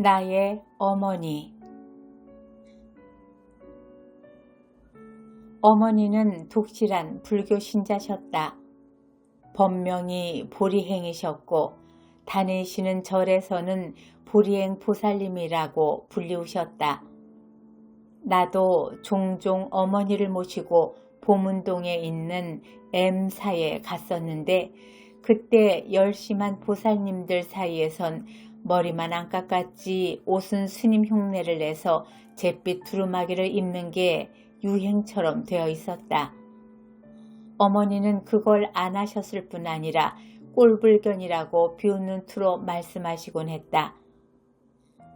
나의 어머니. 어머니는 독실한 불교 신자셨다. 법명이 보리행이셨고 다니시는 절에서는 보리행 보살님이라고 불리우셨다. 나도 종종 어머니를 모시고 보문동에 있는 M사에 갔었는데 그때 열심한 보살님들 사이에선 머리만 안 깎았지 옷은 스님 흉내를 내서 잿빛 두루마기를 입는 게 유행처럼 되어 있었다. 어머니는 그걸 안 하셨을 뿐 아니라 꼴불견이라고 비웃는 투로 말씀하시곤 했다.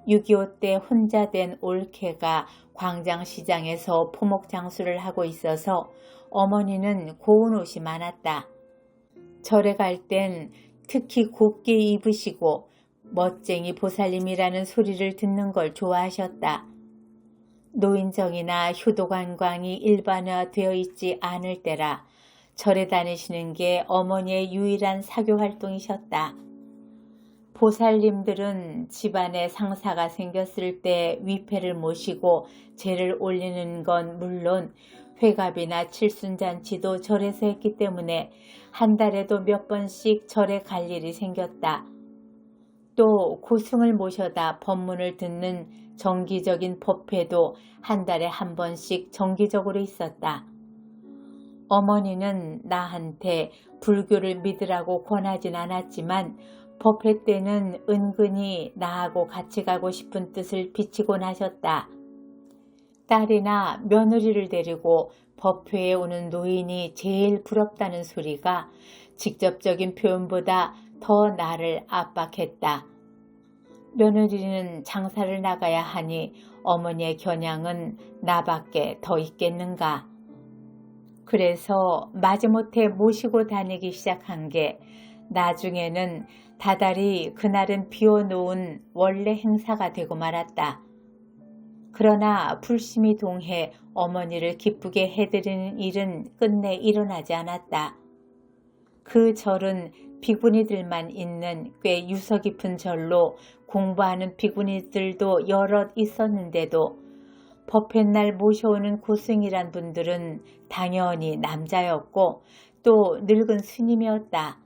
6.25 때 혼자 된 올케가 광장시장에서 포목장수를 하고 있어서 어머니는 고운 옷이 많았다. 절에 갈 땐 특히 곱게 입으시고 멋쟁이 보살님이라는 소리를 듣는 걸 좋아하셨다. 노인정이나 효도관광이 일반화되어 있지 않을 때라 절에 다니시는 게 어머니의 유일한 사교활동이셨다. 보살님들은 집안에 상사가 생겼을 때 위패를 모시고 제를 올리는 건 물론 회갑이나 칠순잔치도 절에서 했기 때문에 한 달에도 몇 번씩 절에 갈 일이 생겼다. 또 고승을 모셔다 법문을 듣는 정기적인 법회도 한 달에 한 번씩 정기적으로 있었다. 어머니는 나한테 불교를 믿으라고 권하진 않았지만 법회 때는 은근히 나하고 같이 가고 싶은 뜻을 비치곤 하셨다. 딸이나 며느리를 데리고 법회에 오는 노인이 제일 부럽다는 소리가 직접적인 표현보다 더 나를 압박했다. 며느리는 장사를 나가야 하니 어머니의 겨냥은 나밖에 더 있겠는가. 그래서 마지못해 모시고 다니기 시작한 게 나중에는 다달이 그날은 비워놓은 원래 행사가 되고 말았다. 그러나 불심이 동해 어머니를 기쁘게 해드리는 일은 끝내 일어나지 않았다. 그 절은 비구니들만 있는 꽤 유서 깊은 절로 공부하는 비구니들도 여럿 있었는데도 법회날 모셔오는 고승이란 분들은 당연히 남자였고 또 늙은 스님이었다.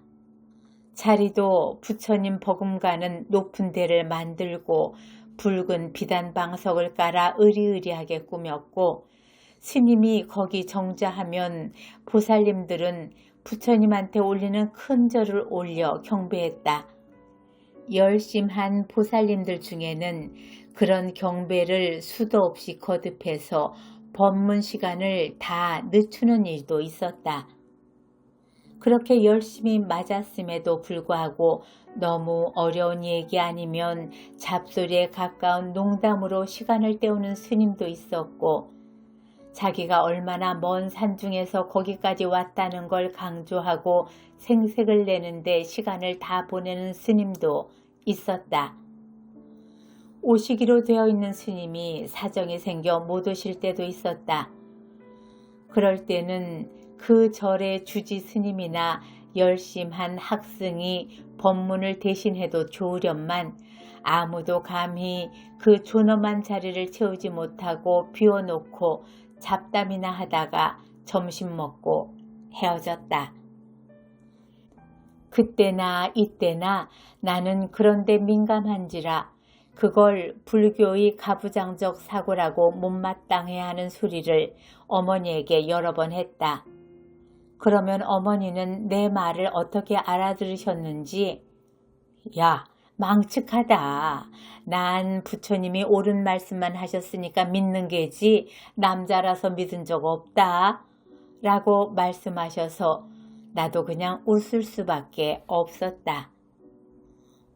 자리도 부처님 버금가는 높은 데를 만들고 붉은 비단방석을 깔아 으리으리하게 꾸몄고 스님이 거기 정자하면 보살님들은 부처님한테 올리는 큰 절을 올려 경배했다. 열심한 보살님들 중에는 그런 경배를 수도 없이 거듭해서 법문 시간을 다 늦추는 일도 있었다. 그렇게 열심히 맞았음에도 불구하고 너무 어려운 얘기 아니면 잡소리에 가까운 농담으로 시간을 때우는 스님도 있었고 자기가 얼마나 먼 산중에서 거기까지 왔다는 걸 강조하고 생색을 내는데 시간을 다 보내는 스님도 있었다. 오시기로 되어 있는 스님이 사정이 생겨 못 오실 때도 있었다. 그럴 때는 그 절의 주지 스님이나 열심한 학승이 법문을 대신해도 좋으련만 아무도 감히 그 존엄한 자리를 채우지 못하고 비워놓고 잡담이나 하다가 점심 먹고 헤어졌다. 그때나 이때나 나는 그런데 민감한지라 그걸 불교의 가부장적 사고라고 못마땅해 하는 소리를 어머니에게 여러 번 했다. 그러면 어머니는 내 말을 어떻게 알아들으셨는지 야, 망측하다. 난 부처님이 옳은 말씀만 하셨으니까 믿는 게지 남자라서 믿은 적 없다. 라고 말씀하셔서 나도 그냥 웃을 수밖에 없었다.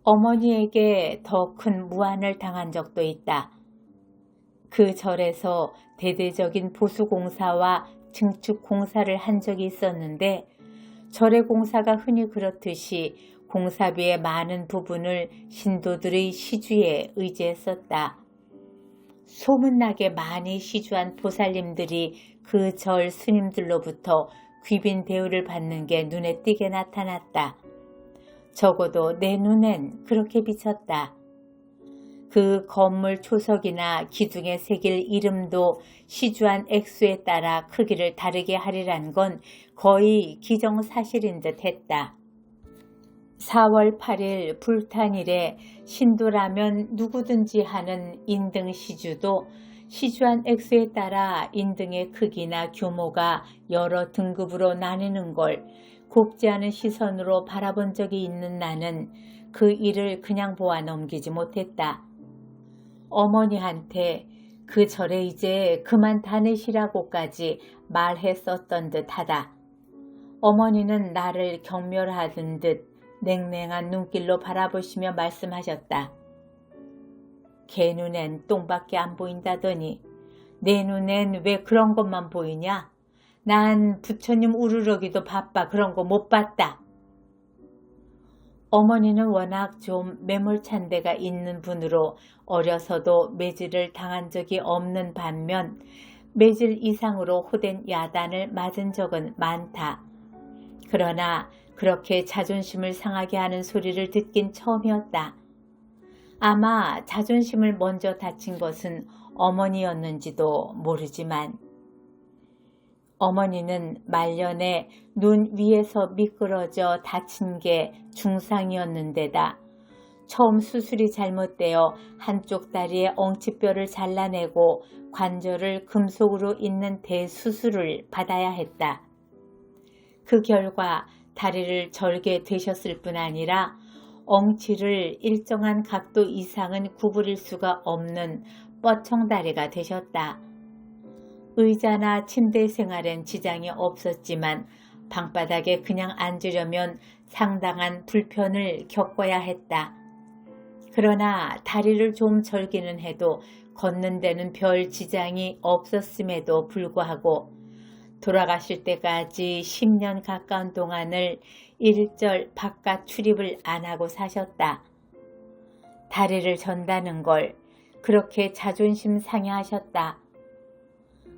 어머니에게 더 큰 무안을 당한 적도 있다. 그 절에서 대대적인 보수공사와 증축공사를 한 적이 있었는데 절의 공사가 흔히 그렇듯이 공사비의 많은 부분을 신도들의 시주에 의지했었다. 소문나게 많이 시주한 보살님들이 그 절 스님들로부터 귀빈 대우를 받는 게 눈에 띄게 나타났다. 적어도 내 눈엔 그렇게 비쳤다. 그 건물 초석이나 기둥에 새길 이름도 시주한 액수에 따라 크기를 다르게 하리란 건 거의 기정사실인 듯 했다. 4월 8일 불탄일에 신도라면 누구든지 하는 인등 시주도 시주한 액수에 따라 인등의 크기나 규모가 여러 등급으로 나뉘는 걸 곱지 않은 시선으로 바라본 적이 있는 나는 그 일을 그냥 보아 넘기지 못했다. 어머니한테 그 절에 이제 그만 다니시라고까지 말했었던 듯하다. 어머니는 나를 경멸하던 듯 냉랭한 눈길로 바라보시며 말씀하셨다. 걔 눈엔 똥밖에 안 보인다더니 내 눈엔 왜 그런 것만 보이냐? 난 부처님 우르르기도 바빠 그런 거 못 봤다. 어머니는 워낙 좀 매몰찬 데가 있는 분으로 어려서도 매질을 당한 적이 없는 반면 매질 이상으로 호된 야단을 맞은 적은 많다. 그러나 그렇게 자존심을 상하게 하는 소리를 듣긴 처음이었다. 아마 자존심을 먼저 다친 것은 어머니였는지도 모르지만 어머니는 말년에 눈 위에서 미끄러져 다친 게 중상이었는데다 처음 수술이 잘못되어 한쪽 다리의 엉치뼈를 잘라내고 관절을 금속으로 잇는 대수술을 받아야 했다. 그 결과 다리를 절게 되셨을 뿐 아니라 엉치를 일정한 각도 이상은 구부릴 수가 없는 뻗청다리가 되셨다. 의자나 침대 생활엔 지장이 없었지만 방바닥에 그냥 앉으려면 상당한 불편을 겪어야 했다. 그러나 다리를 좀 절기는 해도 걷는 데는 별 지장이 없었음에도 불구하고 돌아가실 때까지 10년 가까운 동안을 일절 바깥 출입을 안 하고 사셨다. 다리를 전다는 걸 그렇게 자존심 상해하셨다.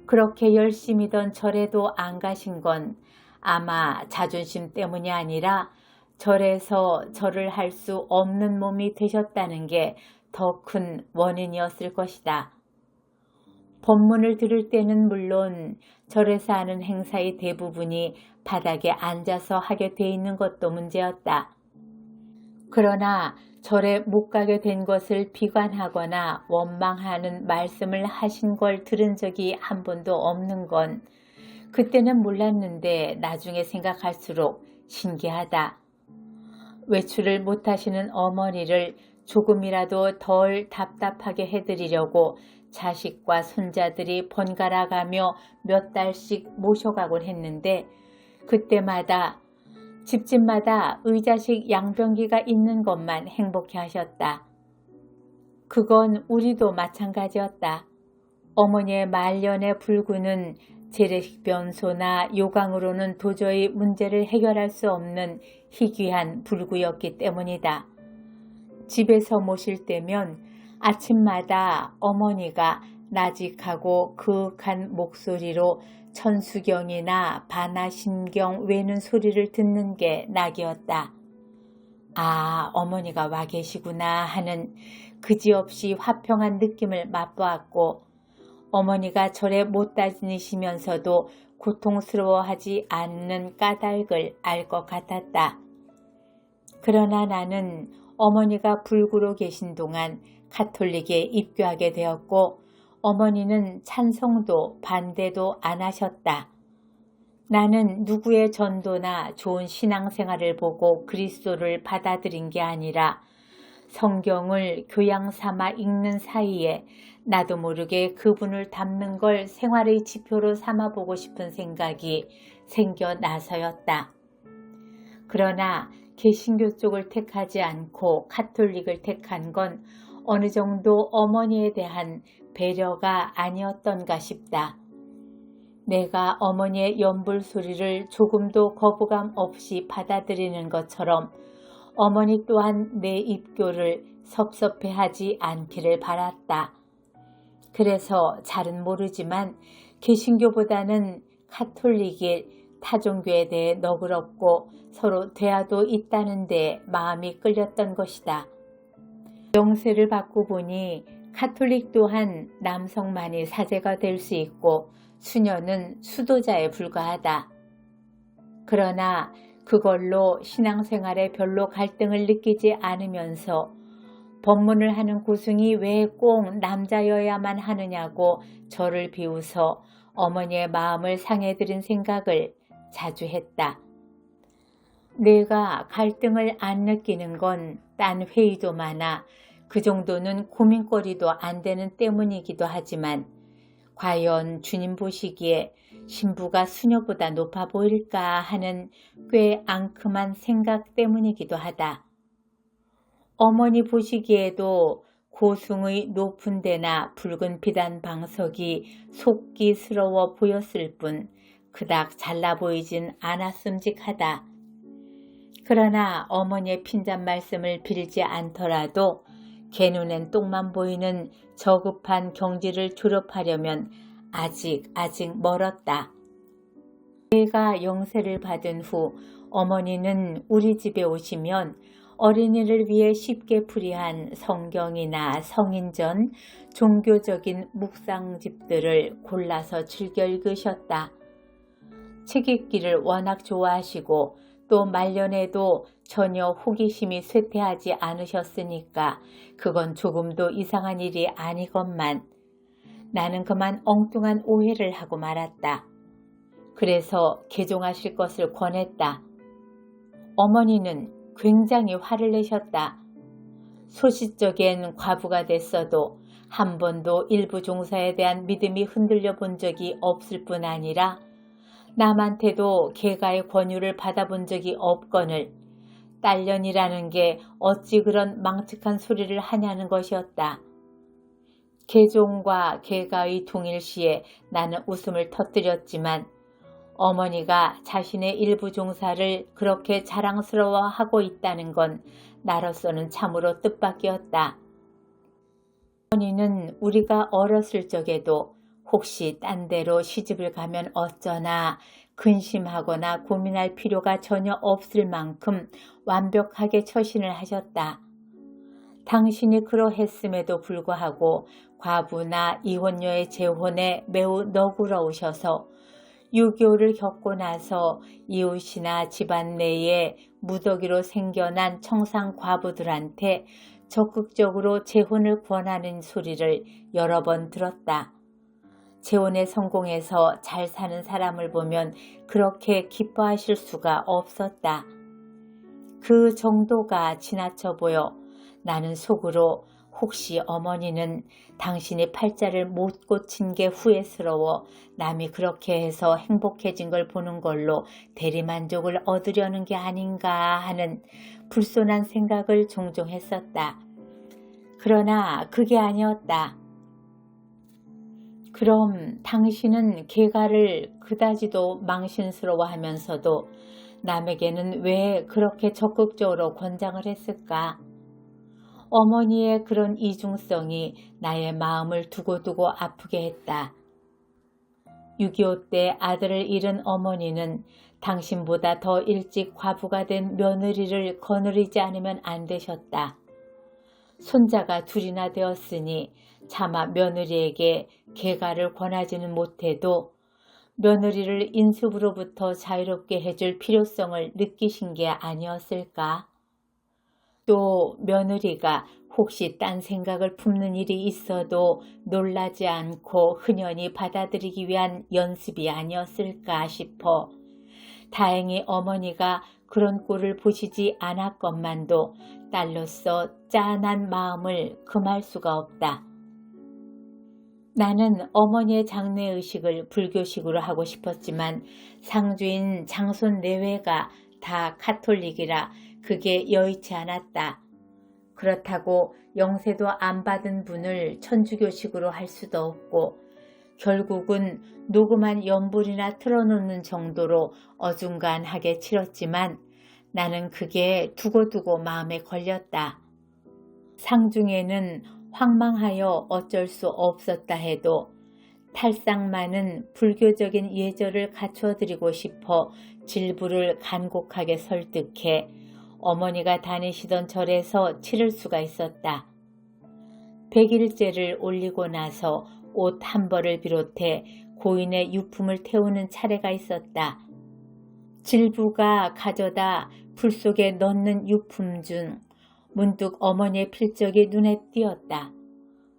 그렇게 열심히던 절에도 안 가신 건 아마 자존심 때문이 아니라 절에서 절을 할 수 없는 몸이 되셨다는 게 더 큰 원인이었을 것이다. 법문을 들을 때는 물론 절에서 하는 행사의 대부분이 바닥에 앉아서 하게 돼 있는 것도 문제였다. 그러나 절에 못 가게 된 것을 비관하거나 원망하는 말씀을 하신 걸 들은 적이 한 번도 없는 건 그때는 몰랐는데 나중에 생각할수록 신기하다. 외출을 못하시는 어머니를 조금이라도 덜 답답하게 해드리려고 자식과 손자들이 번갈아 가며 몇 달씩 모셔가곤 했는데 그때마다 집집마다 의자식 양변기가 있는 것만 행복해 하셨다. 그건 우리도 마찬가지였다. 어머니의 말년의 불구는 재래식 변소나 요강으로는 도저히 문제를 해결할 수 없는 희귀한 불구였기 때문이다. 집에서 모실 때면 아침마다 어머니가 나직하고 그윽한 목소리로 천수경이나 반하심경 외는 소리를 듣는 게 낙이었다. 아, 어머니가 와 계시구나 하는 그지없이 화평한 느낌을 맛보았고 어머니가 절에 못 다니시면서도 고통스러워하지 않는 까닭을 알 것 같았다. 그러나 나는 어머니가 불구로 계신 동안 가톨릭에 입교하게 되었고 어머니는 찬성도 반대도 안 하셨다. 나는 누구의 전도나 좋은 신앙생활을 보고 그리스도를 받아들인 게 아니라 성경을 교양 삼아 읽는 사이에 나도 모르게 그분을 닮는 걸 생활의 지표로 삼아보고 싶은 생각이 생겨나서였다. 그러나 개신교 쪽을 택하지 않고 가톨릭을 택한 건 어느 정도 어머니에 대한 배려가 아니었던가 싶다. 내가 어머니의 연불 소리를 조금도 거부감 없이 받아들이는 것처럼 어머니 또한 내 입교를 섭섭해하지 않기를 바랐다. 그래서 잘은 모르지만 개신교보다는 가톨릭이 타종교에 대해 너그럽고 서로 대화도 있다는 데 마음이 끌렸던 것이다. 영세를 받고 보니 카톨릭 또한 남성만이 사제가 될 수 있고 수녀는 수도자에 불과하다. 그러나 그걸로 신앙생활에 별로 갈등을 느끼지 않으면서 법문을 하는 고승이 왜 꼭 남자여야만 하느냐고 저를 비웃어 어머니의 마음을 상해드린 생각을 자주 했다. 내가 갈등을 안 느끼는 건 딴 회의도 많아 그 정도는 고민거리도 안 되는 때문이기도 하지만 과연 주님 보시기에 신부가 수녀보다 높아 보일까 하는 꽤 앙큼한 생각 때문이기도 하다. 어머니 보시기에도 고승의 높은 데나 붉은 비단 방석이 속기스러워 보였을 뿐 그닥 잘나 보이진 않았음직하다. 그러나 어머니의 핀잔 말씀을 빌지 않더라도 개 눈엔 똥만 보이는 저급한 경지를 졸업하려면 아직 멀었다. 내가 영세를 받은 후 어머니는 우리 집에 오시면 어린이를 위해 쉽게 풀이한 성경이나 성인전, 종교적인 묵상집들을 골라서 즐겨 읽으셨다. 책 읽기를 워낙 좋아하시고 또 말년에도 전혀 호기심이 쇠퇴하지 않으셨으니까 그건 조금도 이상한 일이 아니건만 나는 그만 엉뚱한 오해를 하고 말았다. 그래서 개종하실 것을 권했다. 어머니는 굉장히 화를 내셨다. 소시적인 과부가 됐어도 한 번도 일부 종사에 대한 믿음이 흔들려 본 적이 없을 뿐 아니라 남한테도 개가의 권유를 받아본 적이 없거늘 딸년이라는 게 어찌 그런 망측한 소리를 하냐는 것이었다. 개종과 개가의 동일시에 나는 웃음을 터뜨렸지만 어머니가 자신의 일부 종사를 그렇게 자랑스러워하고 있다는 건 나로서는 참으로 뜻밖이었다. 어머니는 우리가 어렸을 적에도 혹시 딴 데로 시집을 가면 어쩌나 근심하거나 고민할 필요가 전혀 없을 만큼 완벽하게 처신을 하셨다. 당신이 그러했음에도 불구하고 과부나 이혼녀의 재혼에 매우 너그러우셔서 유교를 겪고 나서 이웃이나 집안 내에 무더기로 생겨난 청상 과부들한테 적극적으로 재혼을 권하는 소리를 여러 번 들었다. 재혼에 성공해서 잘 사는 사람을 보면 그렇게 기뻐하실 수가 없었다. 그 정도가 지나쳐 보여 나는 속으로 혹시 어머니는 당신이 팔자를 못 고친 게 후회스러워 남이 그렇게 해서 행복해진 걸 보는 걸로 대리만족을 얻으려는 게 아닌가 하는 불손한 생각을 종종 했었다. 그러나 그게 아니었다. 그럼 당신은 개가를 그다지도 망신스러워하면서도 남에게는 왜 그렇게 적극적으로 권장을 했을까? 어머니의 그런 이중성이 나의 마음을 두고두고 아프게 했다. 6.25 때 아들을 잃은 어머니는 당신보다 더 일찍 과부가 된 며느리를 거느리지 않으면 안 되셨다. 손자가 둘이나 되었으니 차마 며느리에게 개가를 권하지는 못해도 며느리를 인습으로부터 자유롭게 해줄 필요성을 느끼신 게 아니었을까? 또 며느리가 혹시 딴 생각을 품는 일이 있어도 놀라지 않고 흔연히 받아들이기 위한 연습이 아니었을까 싶어 다행히 어머니가 그런 꼴을 보시지 않았건만도 딸로서 짠한 마음을 금할 수가 없다. 나는 어머니의 장례의식을 불교식으로 하고 싶었지만 상주인 장손 내외가 다 카톨릭이라 그게 여의치 않았다. 그렇다고 영세도 안 받은 분을 천주교식으로 할 수도 없고 결국은 녹음한 연불이나 틀어놓는 정도로 어중간하게 치렀지만 나는 그게 두고두고 마음에 걸렸다. 상중에는 황망하여 어쩔 수 없었다 해도 탈상만은 불교적인 예절을 갖춰드리고 싶어 질부를 간곡하게 설득해 어머니가 다니시던 절에서 치를 수가 있었다. 100일째를 올리고 나서 옷 한 벌을 비롯해 고인의 유품을 태우는 차례가 있었다. 질부가 가져다 불 속에 넣는 유품 중 문득 어머니의 필적이 눈에 띄었다.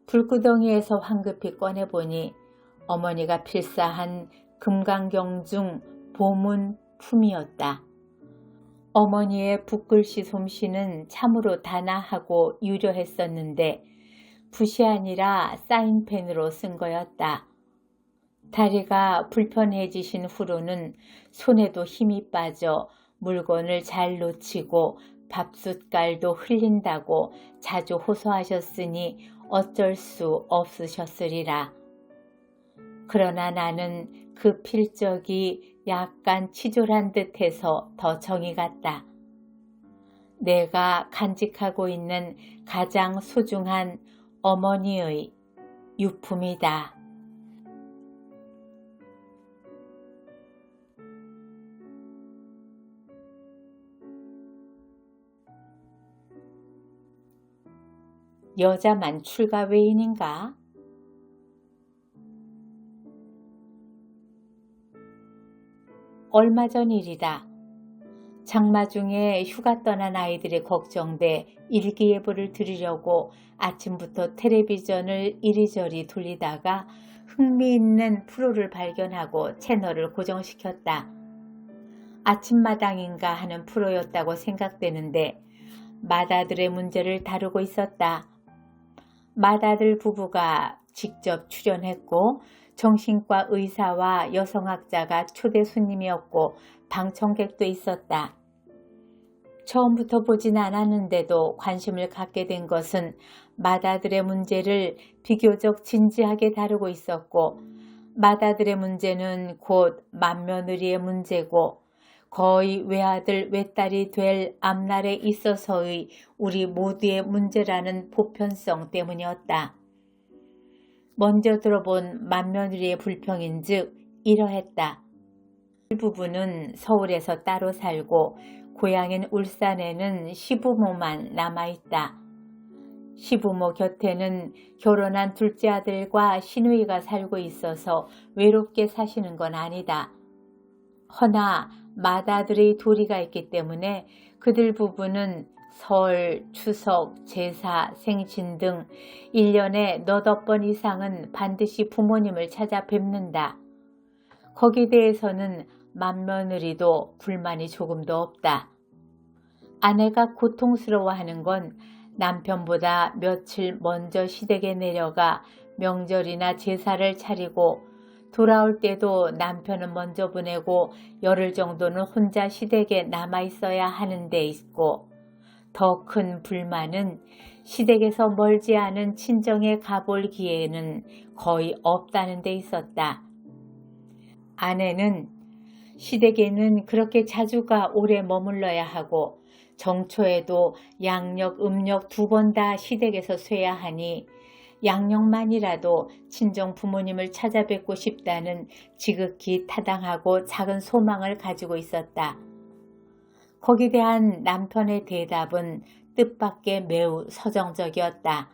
불구덩이에서 황급히 꺼내보니 어머니가 필사한 금강경 중 보문품이었다. 어머니의 붓글씨 솜씨는 참으로 단아하고 유려했었는데 붓이 아니라 사인펜으로 쓴 거였다. 다리가 불편해지신 후로는 손에도 힘이 빠져 물건을 잘 놓치고 밥숟갈도 흘린다고 자주 호소하셨으니 어쩔 수 없으셨으리라. 그러나 나는 그 필적이 약간 치졸한 듯해서 더 정이 갔다. 내가 간직하고 있는 가장 소중한 어머니의 유품이다. 여자만 출가 외인인가? 얼마 전 일이다. 장마 중에 휴가 떠난 아이들이 걱정돼 일기예보를 들으려고 아침부터 텔레비전을 이리저리 돌리다가 흥미있는 프로를 발견하고 채널을 고정시켰다. 아침마당인가 하는 프로였다고 생각되는데 맏아들의 문제를 다루고 있었다. 맏아들 부부가 직접 출연했고 정신과 의사와 여성학자가 초대 손님이었고 방청객도 있었다. 처음부터 보진 않았는데도 관심을 갖게 된 것은 맏아들의 문제를 비교적 진지하게 다루고 있었고 맏아들의 문제는 곧 맏며느리의 문제고 거의 외아들 외딸이 될 앞날에 있어서의 우리 모두의 문제라는 보편성 때문이었다. 먼저 들어본 맏며느리의 불평인즉 이러했다. 부부는 서울에서 따로 살고 고향인 울산에는 시부모만 남아있다. 시부모 곁에는 결혼한 둘째 아들과 시누이가 살고 있어서 외롭게 사시는 건 아니다. 허나 맏아들의 도리가 있기 때문에 그들 부부는 설, 추석, 제사, 생신 등 1년에 너댓 번 이상은 반드시 부모님을 찾아뵙는다. 거기에 대해서는 맏며느리도 불만이 조금도 없다. 아내가 고통스러워하는 건 남편보다 며칠 먼저 시댁에 내려가 명절이나 제사를 차리고 돌아올 때도 남편은 먼저 보내고 열흘 정도는 혼자 시댁에 남아있어야 하는 데 있고 더 큰 불만은 시댁에서 멀지 않은 친정에 가볼 기회는 거의 없다는 데 있었다. 아내는 시댁에는 그렇게 자주가 오래 머물러야 하고 정초에도 양력, 음력 2번 다 시댁에서 쇠야 하니 양력만이라도 친정 부모님을 찾아뵙고 싶다는 지극히 타당하고 작은 소망을 가지고 있었다. 거기에 대한 남편의 대답은 뜻밖의 매우 서정적이었다.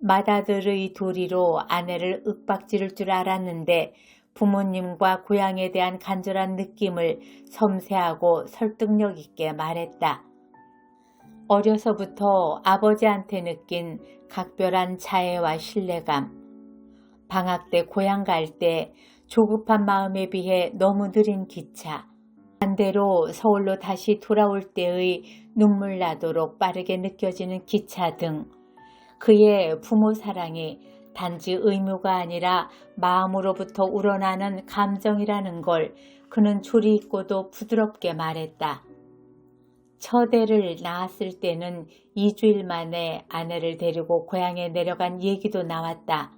맏아들의 도리로 아내를 윽박지를 줄 알았는데 부모님과 고향에 대한 간절한 느낌을 섬세하고 설득력 있게 말했다. 어려서부터 아버지한테 느낀 각별한 자애와 신뢰감, 방학 때 고향 갈 때 조급한 마음에 비해 너무 느린 기차, 반대로 서울로 다시 돌아올 때의 눈물 나도록 빠르게 느껴지는 기차 등 그의 부모 사랑이 단지 의무가 아니라 마음으로부터 우러나는 감정이라는 걸 그는 조리 있고도 부드럽게 말했다. 첫애를 낳았을 때는 2주일 만에 아내를 데리고 고향에 내려간 얘기도 나왔다.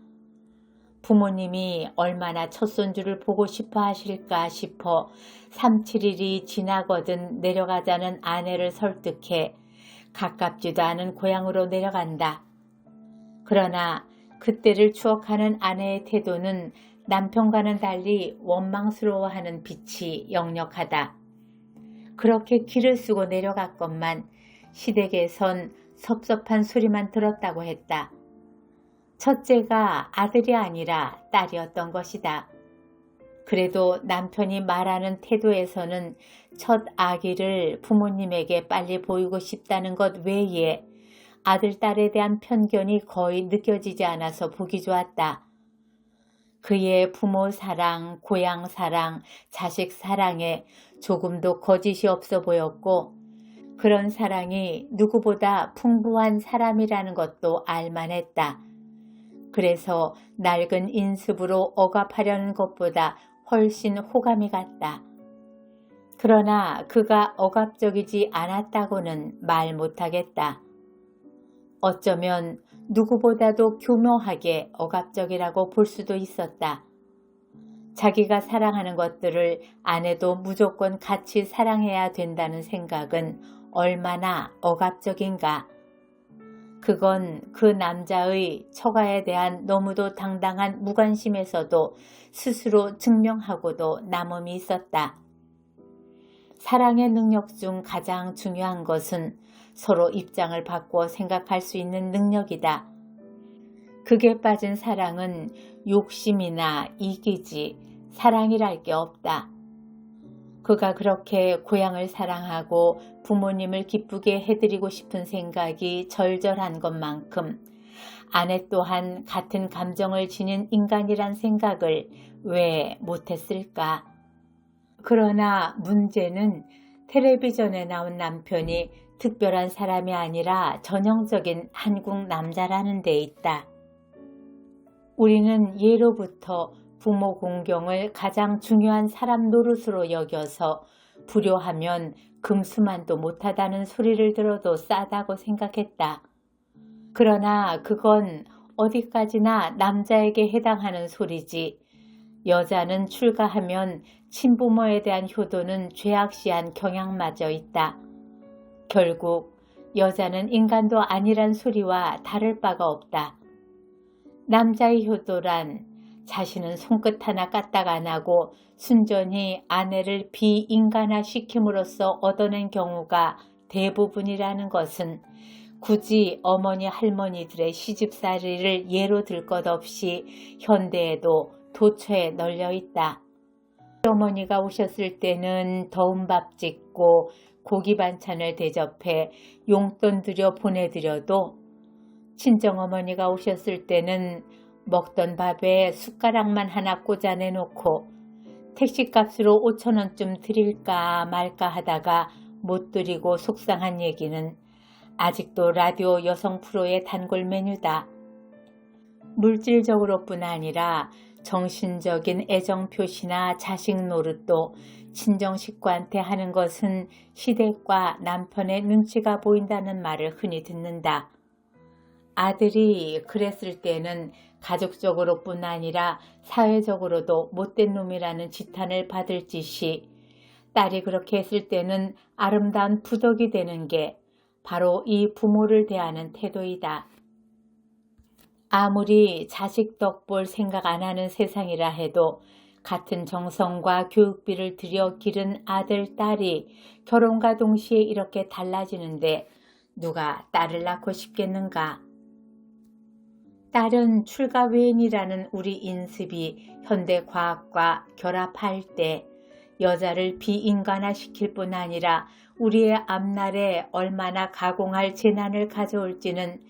부모님이 얼마나 첫손주를 보고 싶어 하실까 싶어 3, 7일이 지나거든 내려가자는 아내를 설득해 가깝지도 않은 고향으로 내려간다. 그러나 그때를 추억하는 아내의 태도는 남편과는 달리 원망스러워하는 빛이 역력하다. 그렇게 길을 쓰고 내려갔건만 시댁에선 섭섭한 소리만 들었다고 했다. 첫째가 아들이 아니라 딸이었던 것이다. 그래도 남편이 말하는 태도에서는 첫 아기를 부모님에게 빨리 보이고 싶다는 것 외에 아들, 딸에 대한 편견이 거의 느껴지지 않아서 보기 좋았다. 그의 부모 사랑, 고향 사랑, 자식 사랑에 조금도 거짓이 없어 보였고 그런 사랑이 누구보다 풍부한 사람이라는 것도 알만했다. 그래서 낡은 인습으로 억압하려는 것보다 훨씬 호감이 갔다. 그러나 그가 억압적이지 않았다고는 말 못하겠다. 어쩌면 누구보다도 교묘하게 억압적이라고 볼 수도 있었다. 자기가 사랑하는 것들을 아내도 무조건 같이 사랑해야 된다는 생각은 얼마나 억압적인가. 그건 그 남자의 처가에 대한 너무도 당당한 무관심에서도 스스로 증명하고도 남음이 있었다. 사랑의 능력 중 가장 중요한 것은 서로 입장을 바꾸어 생각할 수 있는 능력이다. 극에 빠진 사랑은 욕심이나 이기지 사랑이랄 게 없다. 그가 그렇게 고향을 사랑하고 부모님을 기쁘게 해드리고 싶은 생각이 절절한 것만큼 아내 또한 같은 감정을 지닌 인간이란 생각을 왜 못했을까? 그러나 문제는 텔레비전에 나온 남편이 특별한 사람이 아니라 전형적인 한국 남자라는 데 있다. 우리는 예로부터 부모 공경을 가장 중요한 사람 노릇으로 여겨서 불효하면 금수만도 못하다는 소리를 들어도 싸다고 생각했다. 그러나 그건 어디까지나 남자에게 해당하는 소리지. 여자는 출가하면 친부모에 대한 효도는 죄악시한 경향마저 있다. 결국 여자는 인간도 아니란 소리와 다를 바가 없다. 남자의 효도란 자신은 손끝 하나 까딱 안 하고 순전히 아내를 비인간화 시킴으로써 얻어낸 경우가 대부분이라는 것은 굳이 어머니 할머니들의 시집살이를 예로 들 것 없이 현대에도 도처에 널려 있다. 어머니가 오셨을 때는 더운 밥 짓고 고기 반찬을 대접해 용돈 들여 보내드려도 친정어머니가 오셨을 때는 먹던 밥에 숟가락만 하나 꽂아내놓고 택시값으로 5,000원쯤 드릴까 말까 하다가 못 드리고 속상한 얘기는 아직도 라디오 여성 프로의 단골 메뉴다. 물질적으로뿐 아니라 정신적인 애정 표시나 자식 노릇도 친정 식구한테 하는 것은 시댁과 남편의 눈치가 보인다는 말을 흔히 듣는다. 아들이 그랬을 때는 가족적으로뿐 아니라 사회적으로도 못된 놈이라는 지탄을 받을 짓이 딸이 그렇게 했을 때는 아름다운 부덕이 되는 게 바로 이 부모를 대하는 태도이다. 아무리 자식 덕볼 생각 안 하는 세상이라 해도 같은 정성과 교육비를 들여 기른 아들, 딸이 결혼과 동시에 이렇게 달라지는데 누가 딸을 낳고 싶겠는가? 딸은 출가외인이라는 우리 인습이 현대과학과 결합할 때 여자를 비인간화시킬 뿐 아니라 우리의 앞날에 얼마나 가공할 재난을 가져올지는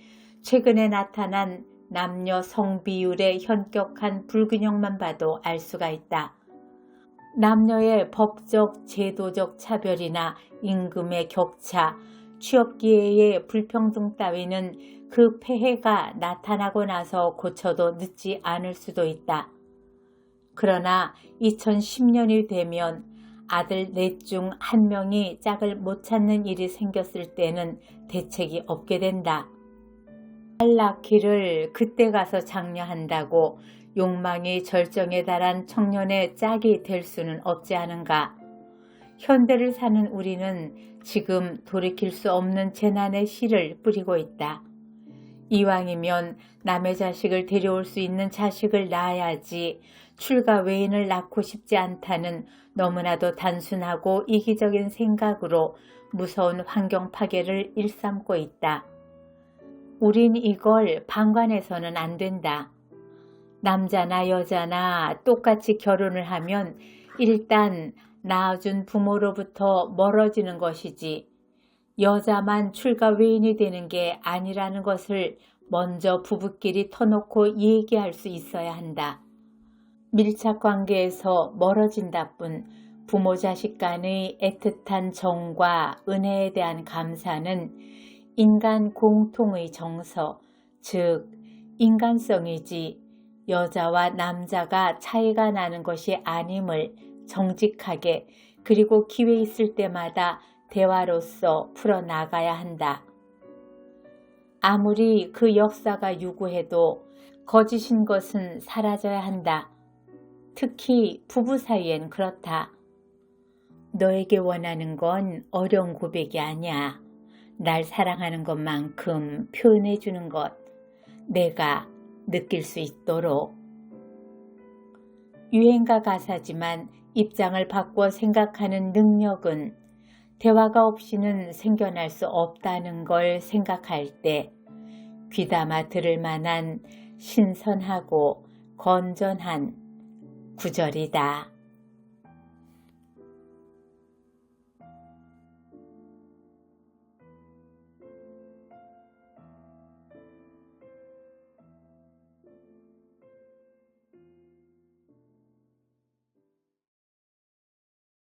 최근에 나타난 남녀 성비율의 현격한 불균형만 봐도 알 수가 있다. 남녀의 법적, 제도적 차별이나 임금의 격차, 취업기회의 불평등 따위는 그 폐해가 나타나고 나서 고쳐도 늦지 않을 수도 있다. 그러나 2010년이 되면 아들 넷 중 한 명이 짝을 못 찾는 일이 생겼을 때는 대책이 없게 된다. 딸 낳기를 그때 가서 장려한다고 욕망이 절정에 달한 청년의 짝이 될 수는 없지 않은가. 현대를 사는 우리는 지금 돌이킬 수 없는 재난의 씨를 뿌리고 있다. 이왕이면 남의 자식을 데려올 수 있는 자식을 낳아야지 출가 외인을 낳고 싶지 않다는 너무나도 단순하고 이기적인 생각으로 무서운 환경 파괴를 일삼고 있다. 우린 이걸 방관해서는 안 된다. 남자나 여자나 똑같이 결혼을 하면 일단 낳아준 부모로부터 멀어지는 것이지 여자만 출가 외인이 되는 게 아니라는 것을 먼저 부부끼리 터놓고 얘기할 수 있어야 한다. 밀착관계에서 멀어진다뿐 부모 자식 간의 애틋한 정과 은혜에 대한 감사는 인간 공통의 정서, 즉 인간성이지 여자와 남자가 차이가 나는 것이 아님을 정직하게 그리고 기회 있을 때마다 대화로서 풀어나가야 한다. 아무리 그 역사가 유구해도 거짓인 것은 사라져야 한다. 특히 부부 사이엔 그렇다. 너에게 원하는 건 어려운 고백이 아니야. 날 사랑하는 것만큼 표현해 주는 것, 내가 느낄 수 있도록. 유행가 가사지만 입장을 바꿔 생각하는 능력은 대화가 없이는 생겨날 수 없다는 걸 생각할 때 귀담아 들을 만한 신선하고 건전한 구절이다.